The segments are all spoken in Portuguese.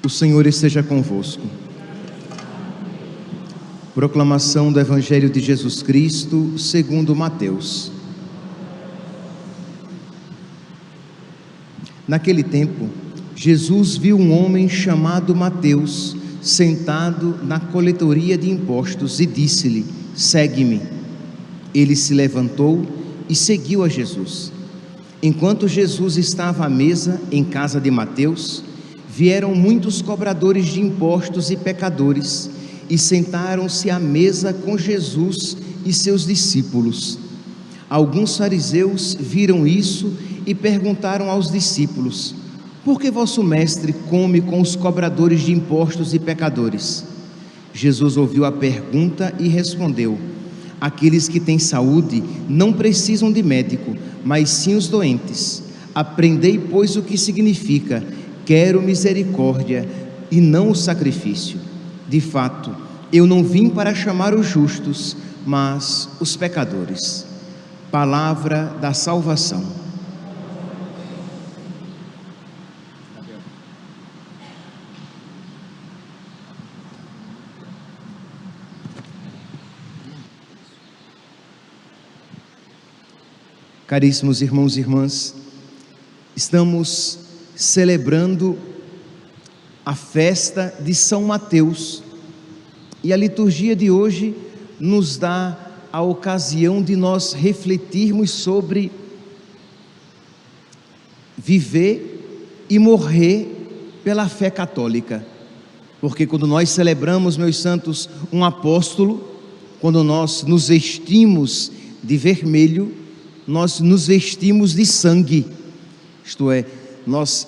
O Senhor esteja convosco. Proclamação do Evangelho de Jesus Cristo segundo Mateus. Naquele tempo, Jesus viu um homem chamado Mateus sentado na coletoria de impostos e disse-lhe: segue-me. Ele se levantou e seguiu a Jesus. Enquanto Jesus estava à mesa em casa de Mateus, vieram muitos cobradores de impostos e pecadores e sentaram-se à mesa com Jesus e seus discípulos. Alguns fariseus viram isso e perguntaram aos discípulos: por que vosso mestre come com os cobradores de impostos e pecadores? Jesus ouviu a pergunta e respondeu: aqueles que têm saúde não precisam de médico, mas sim os doentes. Aprendei, pois, o que significa: quero misericórdia e não o sacrifício. De fato, eu não vim para chamar os justos, mas os pecadores. Palavra da salvação. Caríssimos irmãos e irmãs, estamos celebrando a festa de São Mateus e a liturgia de hoje nos dá a ocasião de nós refletirmos sobre viver e morrer pela fé católica, porque quando nós celebramos, meus santos, um apóstolo, quando nós nos vestimos de vermelho, nós nos vestimos de sangue, isto é, nós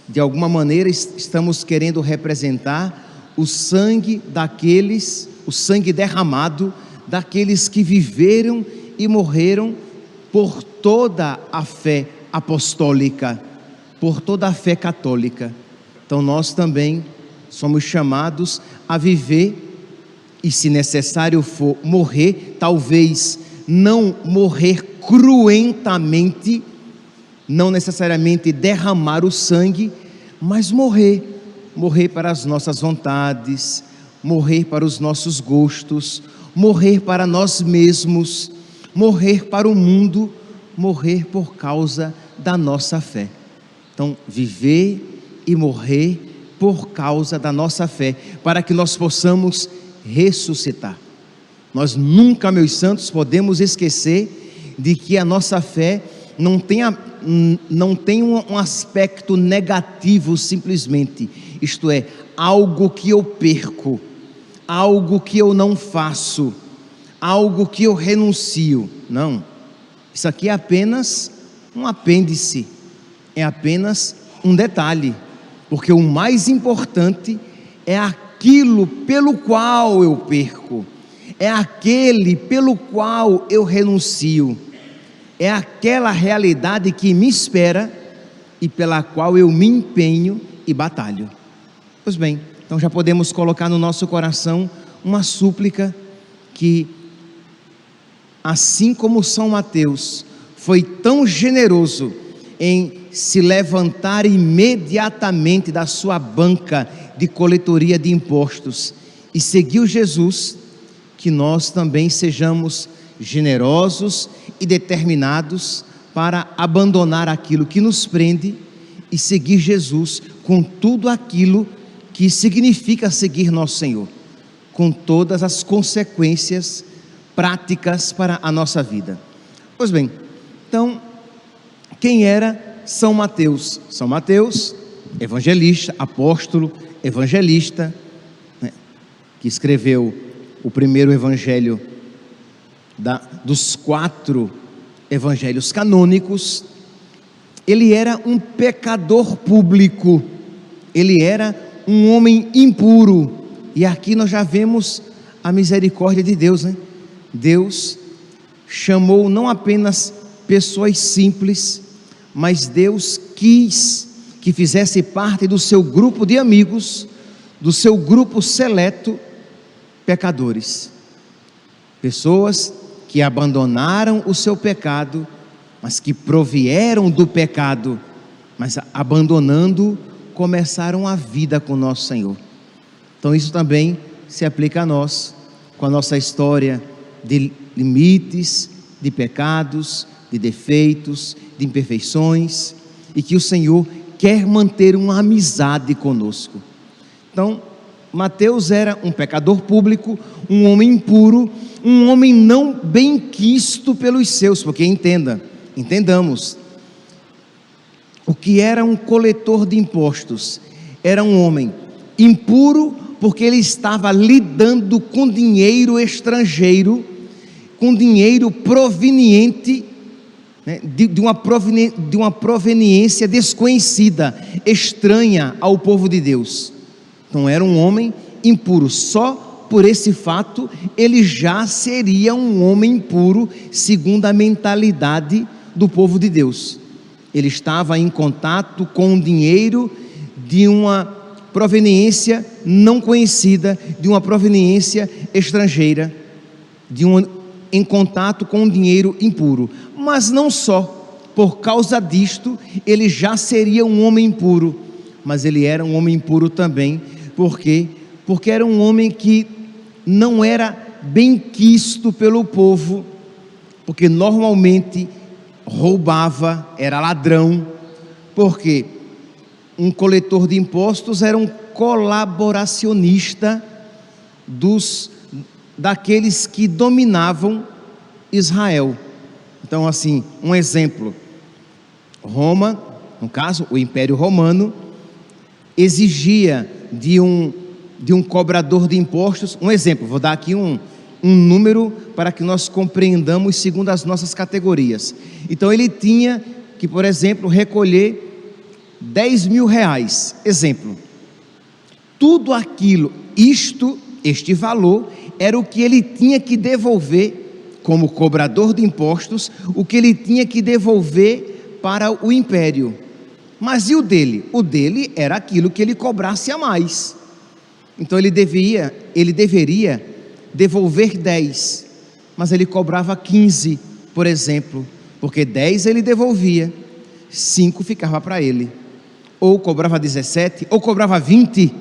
de alguma maneira estamos querendo representar o sangue daqueles, o sangue derramado daqueles que viveram e morreram por toda a fé apostólica, por toda a fé católica. Então nós também somos chamados a viver e, se necessário for, morrer, talvez não morrer cruentamente, não necessariamente derramar o sangue, mas morrer para as nossas vontades, morrer para os nossos gostos, morrer para nós mesmos, morrer para o mundo, morrer por causa da nossa fé. Então, viver e morrer por causa da nossa fé, para que nós possamos ressuscitar. Nós nunca, meus santos, podemos esquecer de que a nossa fé não tem um aspecto negativo simplesmente, isto é, algo que eu perco, algo que eu não faço, algo que eu renuncio. Não, isso aqui é apenas um apêndice, é apenas um detalhe, porque o mais importante é aquilo pelo qual eu perco, é aquele pelo qual eu renuncio, é aquela realidade que me espera e pela qual eu me empenho e batalho. Pois bem, então já podemos colocar no nosso coração uma súplica que, assim como São Mateus foi tão generoso em se levantar imediatamente da sua banca de coletoria de impostos e seguiu Jesus, que nós também sejamos generosos e determinados para abandonar aquilo que nos prende e seguir Jesus com tudo aquilo que significa seguir nosso Senhor, com todas as consequências práticas para a nossa vida. Pois bem, então, quem era São Mateus? São Mateus, evangelista, apóstolo, evangelista, né, que escreveu o primeiro evangelho dos 4 evangelhos canônicos. Ele era um pecador público, ele era um homem impuro, e aqui nós já vemos a misericórdia de Deus, né? Deus chamou não apenas pessoas simples, mas Deus quis que fizesse parte do seu grupo de amigos, do seu grupo seleto, pecadores, pessoas que abandonaram o seu pecado, mas que provieram do pecado, mas abandonando começaram a vida com nosso Senhor. Então isso também se aplica a nós, com a nossa história de limites, de pecados, de defeitos, de imperfeições, e que o Senhor quer manter uma amizade conosco. Então, Mateus era um pecador público, um homem impuro, um homem não bem quisto pelos seus, porque entendamos, o que era um coletor de impostos? Era um homem impuro, porque ele estava lidando com dinheiro estrangeiro, com dinheiro proveniente, né, de uma proveniência desconhecida, estranha ao povo de Deus. Então era um homem impuro. Só por esse fato ele já seria um homem impuro, segundo a mentalidade do povo de Deus. Ele estava em contato com dinheiro de uma proveniência não conhecida, de uma proveniência estrangeira, em contato com dinheiro impuro. Mas não só por causa disto ele já seria um homem impuro, mas ele era um homem impuro também. Por quê? Porque era um homem que não era bem quisto pelo povo, porque normalmente roubava, era ladrão. Porque um coletor de impostos era um colaboracionista daqueles que dominavam Israel. Então, assim, um exemplo: Roma, no caso, o Império Romano, exigia de um cobrador de impostos, um exemplo, vou dar aqui um número para que nós compreendamos segundo as nossas categorias. Então ele tinha que, por exemplo, recolher 10 mil reais, exemplo. Tudo aquilo, este valor, era o que ele tinha que devolver como cobrador de impostos, o que ele tinha que devolver para o império. Mas e o dele? O dele era aquilo que ele cobrasse a mais. Então ele deveria devolver 10, mas ele cobrava 15, por exemplo, porque 10 ele devolvia, 5 ficava para ele, ou cobrava 17, ou cobrava 20,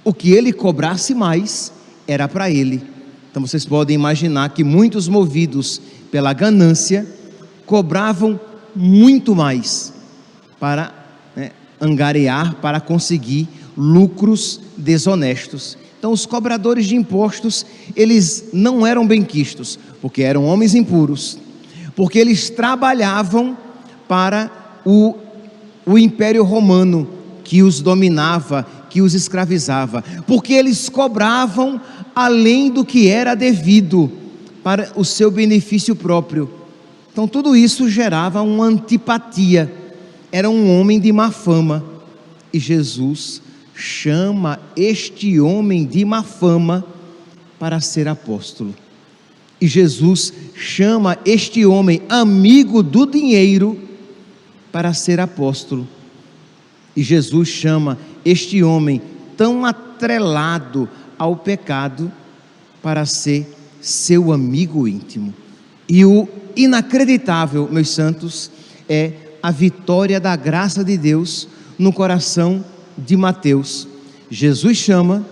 o que ele cobrasse mais era para ele. Então vocês podem imaginar que muitos, movidos pela ganância, cobravam muito mais para angariar, para conseguir lucros desonestos. Então os cobradores de impostos, eles não eram benquistos, porque eram homens impuros, porque eles trabalhavam para o Império Romano, que os dominava, que os escravizava, porque eles cobravam além do que era devido para o seu benefício próprio. Então tudo isso gerava uma antipatia. Era um homem de má fama, e Jesus chama este homem de má fama para ser apóstolo. E Jesus chama este homem amigo do dinheiro para ser apóstolo. E Jesus chama este homem tão atrelado ao pecado para ser seu amigo íntimo. E o inacreditável, meus santos, é a vitória da graça de Deus no coração de Mateus. Jesus chama,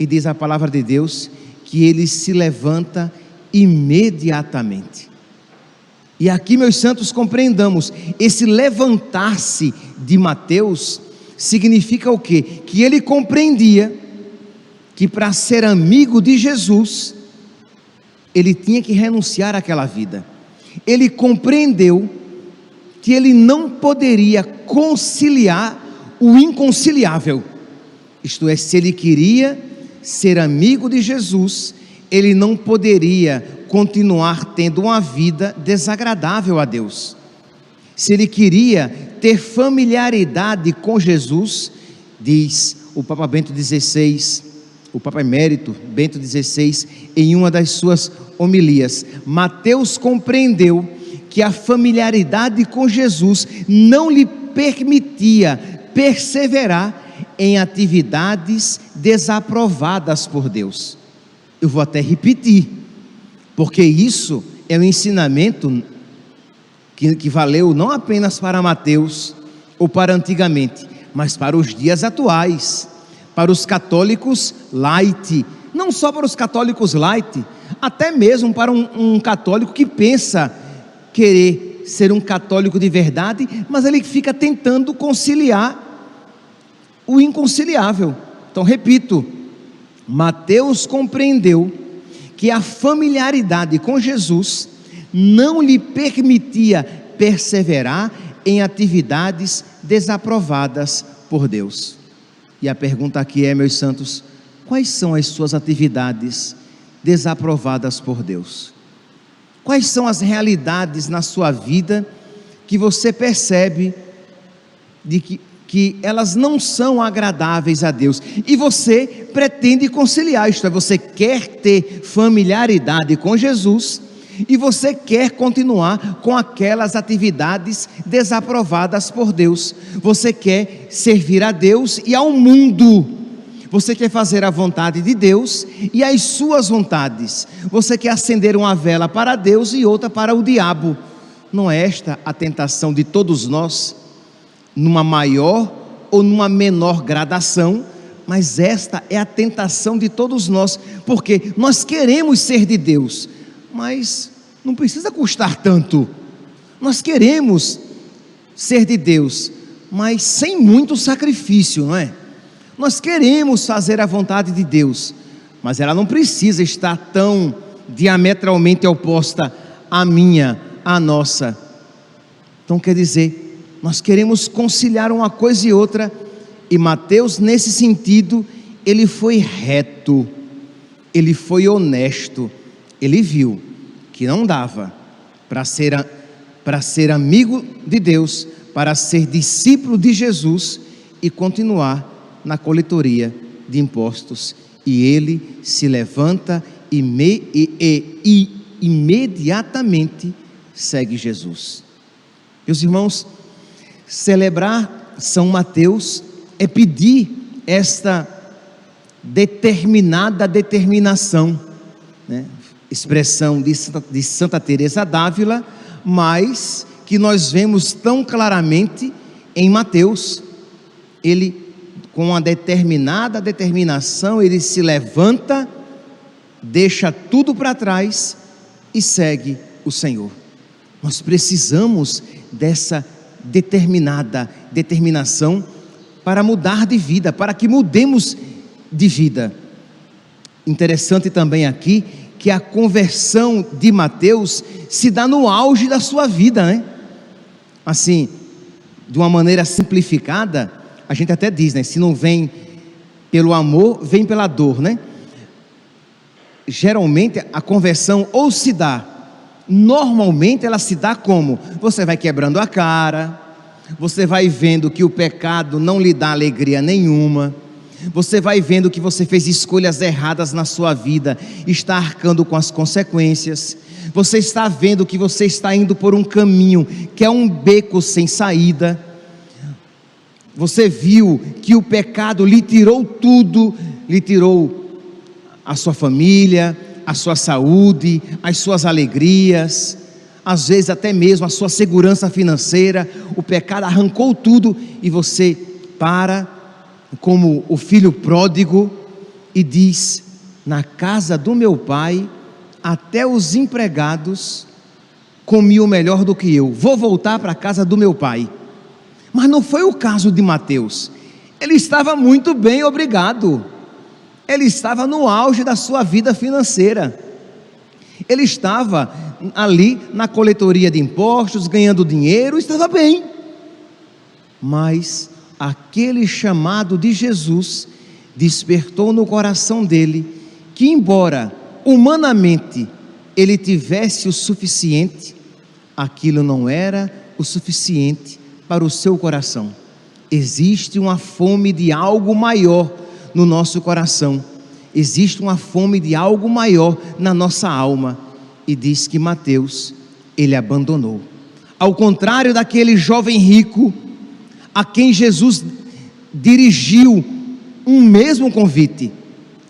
e diz a palavra de Deus que ele se levanta imediatamente. E aqui, meus santos, compreendamos, esse levantar-se de Mateus significa o quê? Que ele compreendia que para ser amigo de Jesus, ele tinha que renunciar àquela vida. Ele compreendeu que ele não poderia conciliar o inconciliável. Isto é, se ele queria ser amigo de Jesus, ele não poderia continuar tendo uma vida desagradável a Deus. Se ele queria ter familiaridade com Jesus, diz o Papa Bento XVI, o Papa Emérito Bento XVI, em uma das suas homilias, Mateus compreendeu que a familiaridade com Jesus não lhe permitia perseverar em atividades desaprovadas por Deus. Eu vou até repetir, porque isso é um ensinamento que valeu não apenas para Mateus ou para antigamente, mas para os dias atuais, para os católicos light, não só para os católicos light, até mesmo para um católico que pensa querer ser um católico de verdade, mas ele fica tentando conciliar o inconciliável. Então, repito, Mateus compreendeu que a familiaridade com Jesus não lhe permitia perseverar em atividades desaprovadas por Deus. E a pergunta aqui é, meus santos, quais são as suas atividades desaprovadas por Deus? Quais são as realidades na sua vida que você percebe que elas não são agradáveis a Deus e você pretende conciliar? Isto é, você quer ter familiaridade com Jesus e você quer continuar com aquelas atividades desaprovadas por Deus. Você quer servir a Deus e ao mundo. Você quer fazer a vontade de Deus e as suas vontades. Você quer acender uma vela para Deus e outra para o diabo. Não é esta a tentação de todos nós, numa maior ou numa menor gradação, mas esta é a tentação de todos nós, porque nós queremos ser de Deus, mas não precisa custar tanto. Nós queremos ser de Deus, mas sem muito sacrifício, não é? Nós queremos fazer a vontade de Deus, mas ela não precisa estar tão diametralmente oposta à minha, à nossa. Então quer dizer, nós queremos conciliar uma coisa e outra, e Mateus, nesse sentido, ele foi reto, ele foi honesto, ele viu que não dava para ser amigo de Deus, para ser discípulo de Jesus e continuar na coletoria de impostos. E ele se levanta e imediatamente segue Jesus. Meus irmãos, celebrar São Mateus é pedir esta determinação, né? Expressão de Santa Teresa d'Ávila, mas que nós vemos tão claramente em Mateus. Ele, com uma determinada determinação, ele se levanta, deixa tudo para trás e segue o Senhor. Nós precisamos dessa determinação para mudar de vida, para que mudemos de vida. Interessante também aqui que a conversão de Mateus se dá no auge da sua vida, né? Assim, de uma maneira simplificada, a gente até diz, né? Se não vem pelo amor, vem pela dor, né? Geralmente a conversão ou se dá, normalmente ela se dá como? Você vai quebrando a cara, você vai vendo que o pecado não lhe dá alegria nenhuma, você vai vendo que você fez escolhas erradas na sua vida, está arcando com as consequências. Você está vendo que você está indo por um caminho que é um beco sem saída. Você viu que o pecado lhe tirou tudo, lhe tirou a sua família, a sua saúde, as suas alegrias, às vezes até mesmo a sua segurança financeira. O pecado arrancou tudo e você para como o filho pródigo e diz: na casa do meu pai até os empregados comiam melhor do que eu, vou voltar para a casa do meu pai. Mas não foi o caso de Mateus. Ele estava muito bem, obrigado. Ele estava no auge da sua vida financeira. Ele estava ali na coletoria de impostos, ganhando dinheiro, estava bem. Mas aquele chamado de Jesus despertou no coração dele que, embora humanamente ele tivesse o suficiente, aquilo não era o suficiente para o seu coração. Existe uma fome de algo maior no nosso coração, existe uma fome de algo maior na nossa alma, e diz que Mateus, ele abandonou. Ao contrário daquele jovem rico, a quem Jesus dirigiu um mesmo convite,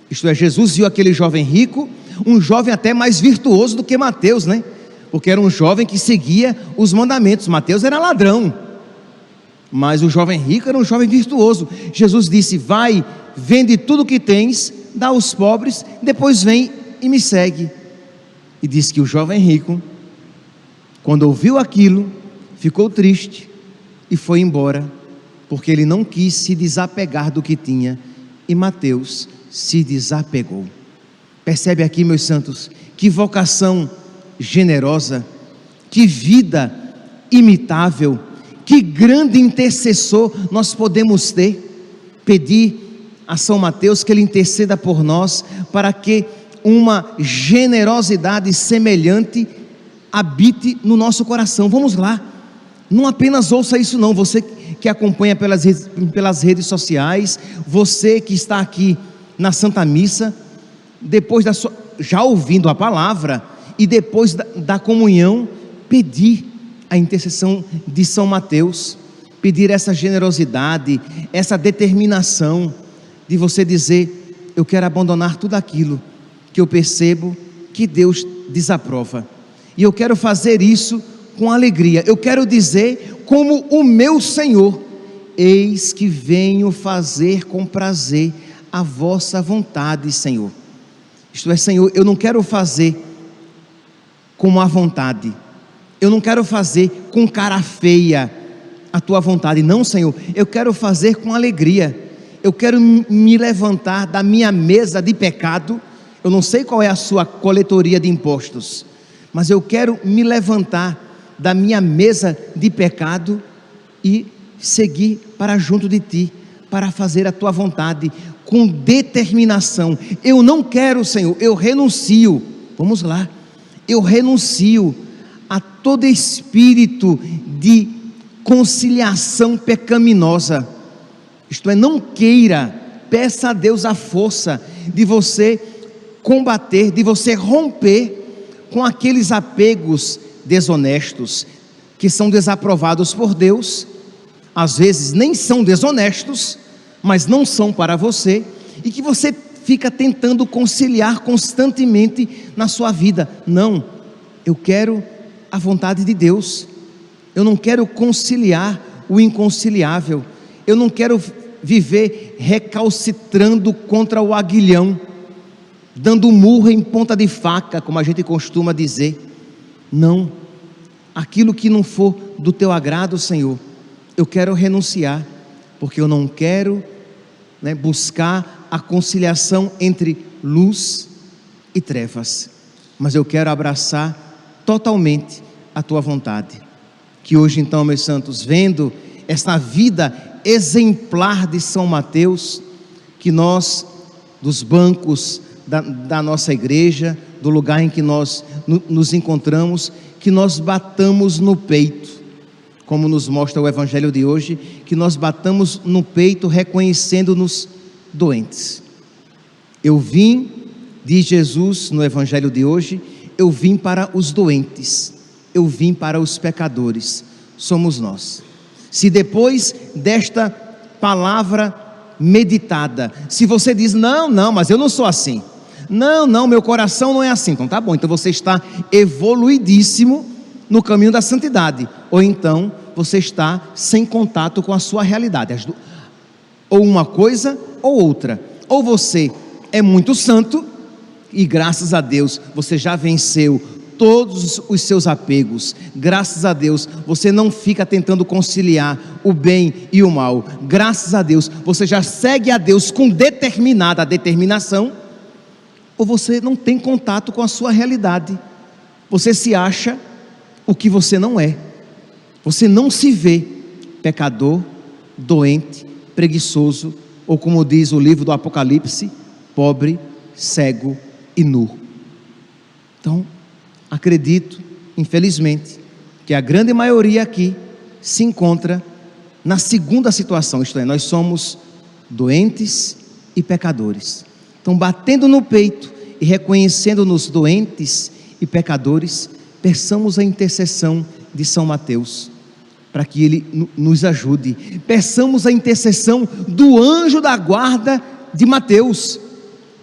isto é, Jesus viu aquele jovem rico, um jovem até mais virtuoso do que Mateus, né? Porque era um jovem que seguia os mandamentos. Mateus era ladrão, Mas o jovem rico era um jovem virtuoso. Jesus disse: vai, vende tudo o que tens, dá aos pobres, depois vem e me segue. E disse que o jovem rico, quando ouviu aquilo, ficou triste e foi embora, porque ele não quis se desapegar do que tinha. E Mateus se desapegou. Percebe aqui, meus santos, que vocação generosa, que vida imitável, que grande intercessor nós podemos ter. Pedir a São Mateus que ele interceda por nós, para que uma generosidade semelhante habite no nosso coração. Vamos lá, não apenas ouça isso não, você que acompanha pelas redes sociais, você que está aqui na Santa Missa, depois já ouvindo a palavra, e depois da comunhão, pedir a intercessão de São Mateus, pedir essa generosidade, essa determinação de você dizer: eu quero abandonar tudo aquilo que eu percebo que Deus desaprova, e eu quero fazer isso com alegria. Eu quero dizer como o meu Senhor: eis que venho fazer com prazer a vossa vontade, Senhor. Isto é, Senhor, eu não quero fazer com má vontade, eu não quero fazer com cara feia a tua vontade, não, Senhor, eu quero fazer com alegria. Eu quero me levantar da minha mesa de pecado. Eu não sei qual é a sua coletoria de impostos, mas eu quero me levantar da minha mesa de pecado e seguir para junto de ti, para fazer a tua vontade com determinação. Eu não quero, Senhor, eu renuncio, vamos lá, eu renuncio a todo espírito de conciliação pecaminosa. Isto é, não queira, peça a Deus a força de você combater, de você romper com aqueles apegos desonestos, que são desaprovados por Deus. Às vezes nem são desonestos, mas não são para você, e que você fica tentando conciliar constantemente na sua vida. Não, eu quero a vontade de Deus, eu não quero conciliar o inconciliável, eu não quero viver recalcitrando contra o aguilhão, dando murro em ponta de faca, como a gente costuma dizer. Não, aquilo que não for do teu agrado, Senhor, eu quero renunciar, porque eu não quero buscar a conciliação entre luz e trevas, mas eu quero abraçar totalmente a tua vontade. Que hoje então, meus santos, vendo esta vida exemplar de São Mateus, que nós, dos bancos da nossa igreja, do lugar em que nós nos encontramos, que nós batamos no peito, como nos mostra o Evangelho de hoje, que nós batamos no peito reconhecendo-nos doentes. Eu vim, diz Jesus no Evangelho de hoje, eu vim para os doentes, eu vim para os pecadores, somos nós. Se depois desta palavra meditada, se você diz: não, mas eu não sou assim, não, meu coração não é assim, então tá bom, então você está evoluidíssimo no caminho da santidade, ou então você está sem contato com a sua realidade, ou uma coisa ou outra. Ou você é muito santo e graças a Deus você já venceu todos os seus apegos, graças a Deus você não fica tentando conciliar o bem e o mal, graças a Deus você já segue a Deus com determinada determinação. Ou você não tem contato com a sua realidade, você se acha o que você não é, você não se vê pecador, doente, preguiçoso, ou como diz o livro do Apocalipse, pobre, cego e nu. Então, acredito, infelizmente, que a grande maioria aqui se encontra na segunda situação, isto é, nós somos doentes e pecadores. Então, batendo no peito e reconhecendo-nos doentes e pecadores, peçamos a intercessão de São Mateus, para que ele nos ajude. Peçamos a intercessão do anjo da guarda de Mateus,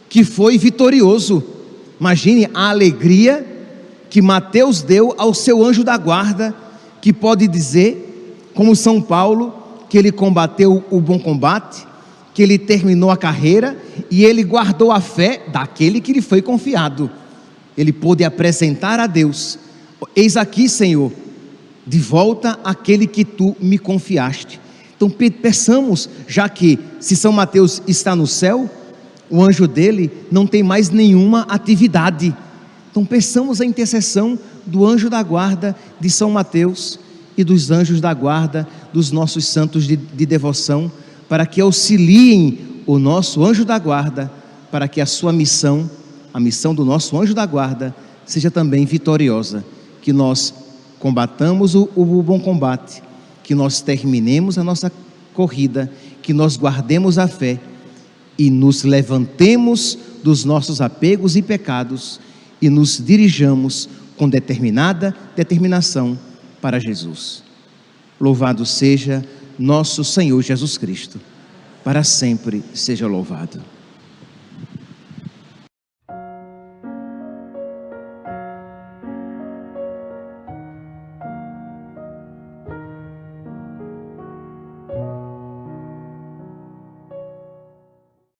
que foi vitorioso. Imagine a alegria que Mateus deu ao seu anjo da guarda, que pode dizer, como São Paulo, que ele combateu o bom combate, que ele terminou a carreira e ele guardou a fé daquele que lhe foi confiado. Ele pôde apresentar a Deus: eis aqui, Senhor, de volta aquele que tu me confiaste. Então peçamos, já que se São Mateus está no céu, o anjo dele não tem mais nenhuma atividade. Então peçamos a intercessão do anjo da guarda de São Mateus e dos anjos da guarda dos nossos santos de devoção, para que auxiliem o nosso anjo da guarda, para que a sua missão, a missão do nosso anjo da guarda, seja também vitoriosa, que nós combatamos o bom combate, que nós terminemos a nossa corrida, que nós guardemos a fé e nos levantemos dos nossos apegos e pecados e nos dirijamos com determinada determinação para Jesus. Louvado seja nosso Senhor Jesus Cristo, para sempre seja louvado.